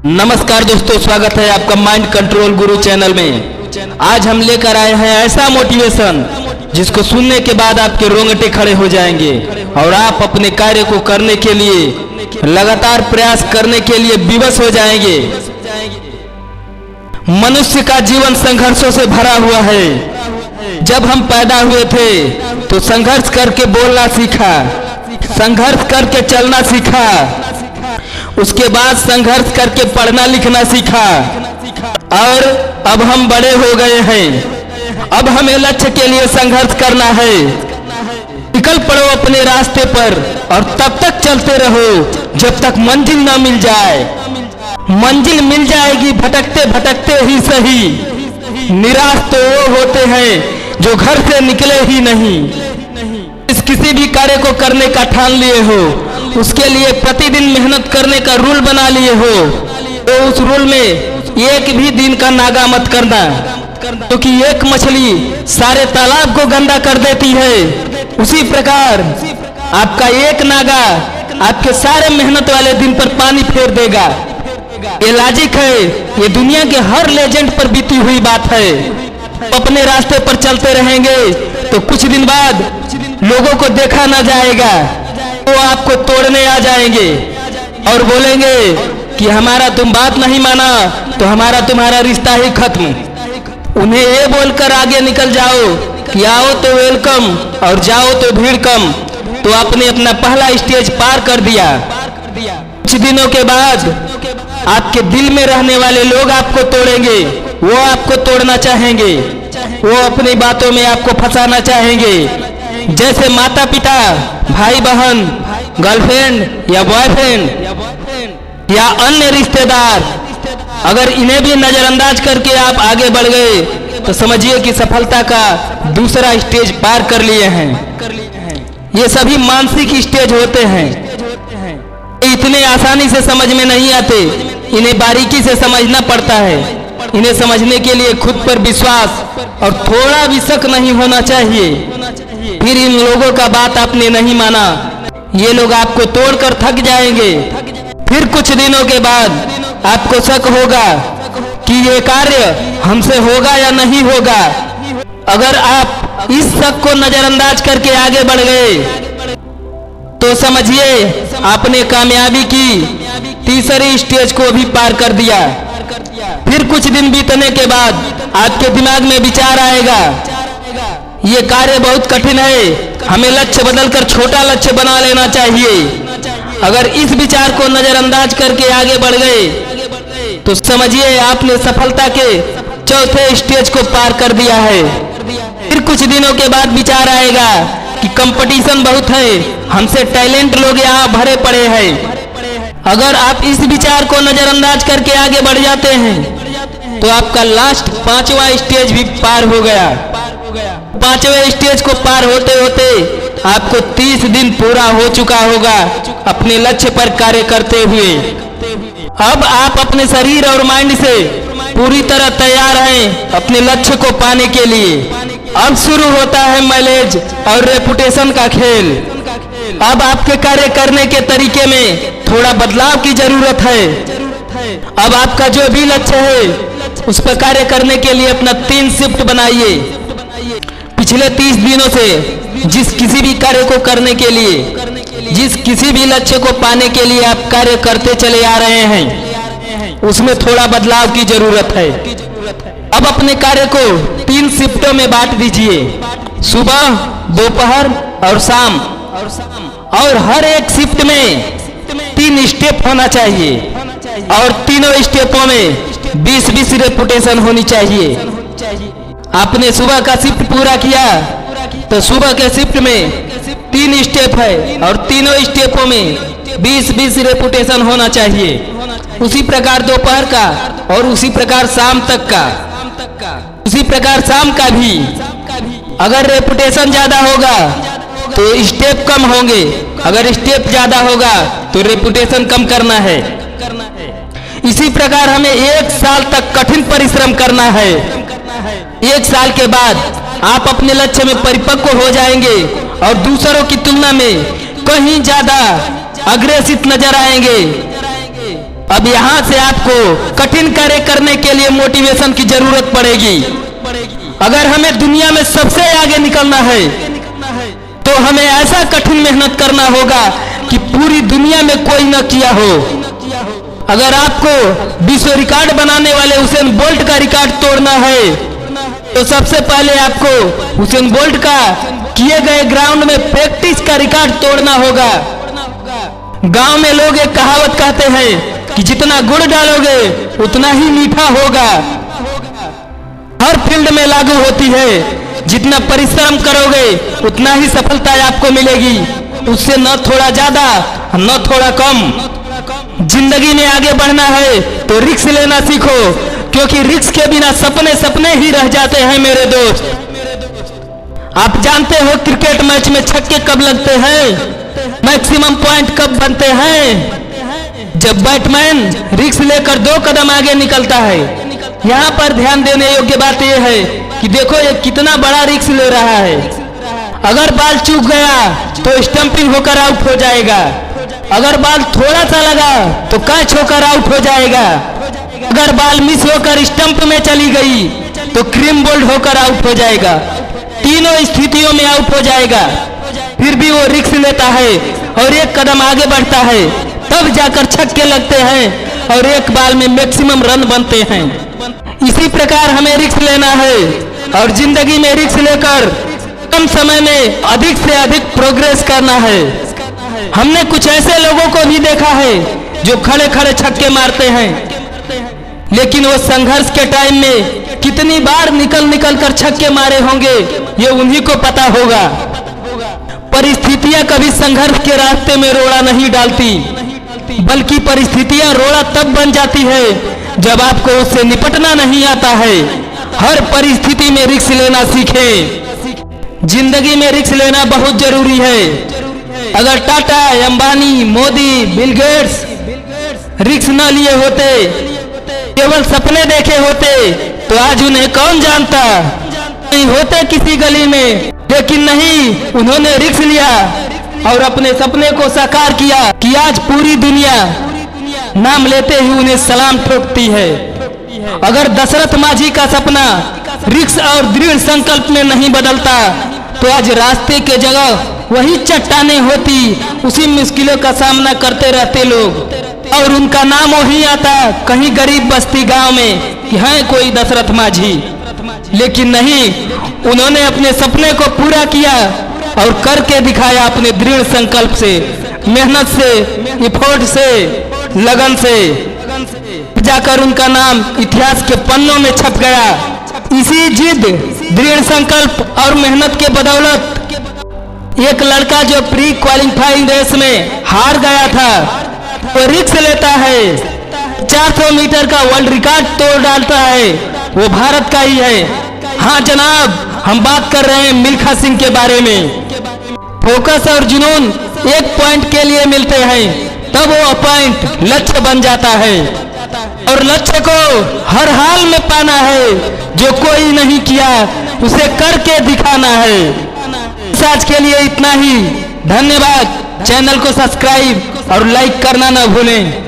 नमस्कार दोस्तों, स्वागत है आपका माइंड कंट्रोल गुरु चैनल में। आज हम लेकर आए हैं ऐसा मोटिवेशन जिसको सुनने के बाद आपके रोंगटे खड़े हो जाएंगे और आप अपने कार्य को करने के लिए लगातार प्रयास करने के लिए विवश हो जाएंगे। मनुष्य का जीवन संघर्षों से भरा हुआ है। जब हम पैदा हुए थे तो संघर्ष करके बोलना सीखा, संघर्ष करके चलना सीखा, उसके बाद संघर्ष करके पढ़ना लिखना सीखा और अब हम बड़े हो गए हैं। अब हमें लक्ष्य के लिए संघर्ष करना है। निकल पड़ो अपने रास्ते पर और तब तक चलते रहो जब तक मंजिल ना मिल जाए। मंजिल मिल जाएगी भटकते भटकते ही सही। निराश तो वो होते हैं जो घर से निकले ही नहीं। इस किसी भी कार्य को करने का ठान लिए हो, उसके लिए प्रतिदिन मेहनत करने का रूल बना लिए हो, तो उस रूल में एक भी दिन का नागा मत करना, क्योंकि एक मछली सारे तालाब को गंदा कर देती है। उसी प्रकार आपका एक नागा आपके सारे मेहनत वाले दिन पर पानी फेर देगा। ये लॉजिक है, ये दुनिया के हर लेजेंड पर बीती हुई बात है। अपने रास्ते पर चलते रहेंगे तो कुछ दिन बाद लोगों को देखा ना जाएगा, वो आपको तोड़ने आ जाएंगे और बोलेंगे कि हमारा तुम बात नहीं माना तो हमारा तुम्हारा रिश्ता ही खत्म। उन्हें ये बोलकर आगे निकल जाओ कि आओ तो वेलकम और जाओ तो भीड़ कम, तो आपने अपना पहला स्टेज पार कर दिया। कुछ दिनों के बाद आपके दिल में रहने वाले लोग आपको तोड़ेंगे, वो आपको तोड़ना चाहेंगे, वो अपनी बातों में आपको फंसाना चाहेंगे। जैसे माता पिता, भाई बहन, गर्लफ्रेंड या बॉयफ्रेंड या अन्य रिश्तेदार, अगर इन्हें भी नजरअंदाज करके आप आगे बढ़ गए तो समझिए कि सफलता का दूसरा स्टेज पार कर लिए हैं। ये सभी मानसिक स्टेज होते हैं, इतने आसानी से समझ में नहीं आते, इन्हें बारीकी से समझना पड़ता है। इन्हें समझने के लिए खुद पर विश्वास और थोड़ा भी शक नहीं होना चाहिए। फिर इन लोगों का बात आपने नहीं माना, ये लोग आपको तोड़कर थक जाएंगे। फिर कुछ दिनों के बाद आपको शक होगा कि ये कार्य हमसे होगा या नहीं होगा। अगर आप इस शक को नजरअंदाज करके आगे बढ़ गए तो समझिए आपने कामयाबी की तीसरी स्टेज को भी पार कर दिया। फिर कुछ दिन बीतने के बाद आपके दिमाग में विचार आएगा, ये कार्य बहुत कठिन है, हमें लक्ष्य बदलकर छोटा लक्ष्य बना लेना चाहिए। अगर इस विचार को नजरअंदाज करके आगे बढ़ गए तो समझिए आपने सफलता के चौथे स्टेज को पार कर दिया है। फिर कुछ दिनों के बाद विचार आएगा कि कंपटीशन बहुत है, हमसे टैलेंट लोग यहाँ भरे पड़े हैं। अगर आप इस विचार को नजरअंदाज करके आगे बढ़ जाते हैं तो आपका लास्ट पांचवा स्टेज भी पार हो गया। पांचवें स्टेज को पार होते होते आपको 30 दिन पूरा हो चुका होगा अपने लक्ष्य पर कार्य करते हुए। अब आप अपने शरीर और माइंड से पूरी तरह तैयार हैं अपने लक्ष्य को पाने के लिए। अब शुरू होता है माइलेज और रेपुटेशन का खेल। अब आपके कार्य करने के तरीके में थोड़ा बदलाव की जरूरत है। अब आपका जो भी लक्ष्य है उस पर कार्य करने के लिए अपना 3 शिफ्ट बनाइए। पिछले 30 दिनों से जिस किसी भी कार्य को करने के लिए, जिस किसी भी लक्ष्य को पाने के लिए आप कार्य करते चले आ रहे हैं, उसमें थोड़ा बदलाव की जरूरत है। अब अपने कार्य को 3 शिफ्टों में बांट दीजिए, सुबह, दोपहर और शाम। और हर एक शिफ्ट में 3 स्टेप होना चाहिए और तीनों स्टेपों में 20-20 रेपुटेशन होनी चाहिए। आपने सुबह का शिफ्ट पूरा किया तो सुबह के शिफ्ट में 3 स्टेप है और तीनों स्टेपों में 20-20 रेपुटेशन होना चाहिए। उसी प्रकार दोपहर का और उसी प्रकार शाम तक का, उसी प्रकार शाम का भी। अगर रेपुटेशन ज्यादा होगा तो स्टेप कम होंगे, अगर स्टेप ज्यादा होगा तो रेपुटेशन कम करना है। इसी प्रकार हमें 1 साल तक कठिन परिश्रम करना है। 1 साल के बाद आप अपने लक्ष्य में परिपक्व हो जाएंगे और दूसरों की तुलना में कहीं ज्यादा अग्रेसित नजर आएंगे। अब यहाँ से आपको कठिन कार्य करने के लिए मोटिवेशन की जरूरत पड़ेगी। अगर हमें दुनिया में सबसे आगे निकलना है तो हमें ऐसा कठिन मेहनत करना होगा कि पूरी दुनिया में कोई न किया हो। अगर आपको विश्व रिकॉर्ड बनाने वाले हुसैन बोल्ट का रिकॉर्ड तोड़ना है तो सबसे पहले आपको हुसैन बोल्ट का किए गए ग्राउंड में प्रैक्टिस का रिकॉर्ड तोड़ना होगा। गांव में लोग एक कहावत कहते हैं कि जितना गुड़ डालोगे उतना ही मीठा होगा। हर फील्ड में लागू होती है, जितना परिश्रम करोगे उतना ही सफलता आपको मिलेगी, उससे न थोड़ा ज्यादा न थोड़ा कम। जिंदगी में आगे बढ़ना है तो रिस्क लेना सीखो, क्योंकि रिस्क के बिना सपने सपने ही रह जाते हैं मेरे दोस्त। आप जानते हो क्रिकेट मैच में छक्के कब लगते हैं, मैक्सिमम पॉइंट कब बनते हैं? जब बैट्समैन रिस्क लेकर 2 कदम आगे निकलता है। यहाँ पर ध्यान देने योग्य बात यह है कि देखो ये कितना बड़ा रिस्क ले रहा है। अगर बॉल चूक गया तो स्टंपिंग होकर आउट हो जाएगा, अगर बॉल थोड़ा सा लगा तो कैच होकर आउट हो जाएगा, अगर बॉल मिस होकर स्टंप में चली गई तो क्रीम बोल्ड होकर आउट हो जाएगा। तीनों स्थितियों में आउट हो जाएगा, फिर भी वो रिस्क लेता है और 1 कदम आगे बढ़ता है, तब जाकर छक्के लगते हैं और 1 बॉल में मैक्सिमम रन बनते हैं। इसी प्रकार हमें रिस्क लेना है और जिंदगी में रिस्क लेकर कम समय में अधिक से अधिक प्रोग्रेस करना है। हमने कुछ ऐसे लोगों को भी देखा है जो खड़े खड़े छक्के मारते हैं, लेकिन वो संघर्ष के टाइम में कितनी बार निकल कर छक्के मारे होंगे ये उन्हीं को पता होगा। परिस्थितियां कभी संघर्ष के रास्ते में रोड़ा नहीं डालती, बल्कि परिस्थितियां रोड़ा तब बन जाती है जब आपको उससे निपटना नहीं आता है। हर परिस्थिति में रिस्क लेना सीखें। जिंदगी में रिस्क लेना बहुत जरूरी है। अगर Tata, Ambani, Modi, Bill Gates risk न लिए होते, केवल सपने देखे होते, तो आज उन्हें कौन जानता। नहीं होते किसी गली में, लेकिन नहीं, उन्होंने रिस्क लिया और अपने सपने को साकार किया कि आज पूरी दुनिया नाम लेते ही उन्हें सलाम ठोकती है। अगर दशरथ माझी का सपना रिस्क और दृढ़ संकल्प में नहीं बदलता तो आज रास्ते के जगह वही चट्टानें होती, उसी मुश्किलों का सामना करते रहते लोग और उनका नाम वही आता कहीं गरीब बस्ती गांव में कि है कोई दशरथ माझी। लेकिन नहीं, उन्होंने अपने सपने को पूरा किया और करके दिखाया अपने दृढ़ संकल्प से, मेहनत से, एफर्ट से, लगन से, जाकर उनका नाम इतिहास के पन्नों में छप गया। इसी जिद, दृढ़ संकल्प और मेहनत के बदौलत एक लड़का जो प्री क्वालिफाइंग रेस में हार गया था, वो रिस्क लेता है, 400 मीटर का वर्ल्ड रिकॉर्ड तोड़ डालता है, वो भारत का ही है। हाँ जनाब, हम बात कर रहे हैं मिल्खा सिंह के बारे में। फोकस और जुनून एक पॉइंट के लिए मिलते हैं, तब वो पॉइंट लक्ष्य बन जाता है और लक्ष्य को हर हाल में पाना है। जो कोई नहीं किया उसे करके दिखाना है। आज के लिए इतना ही। धन्यवाद। चैनल को सब्सक्राइब और लाइक करना न भूलें।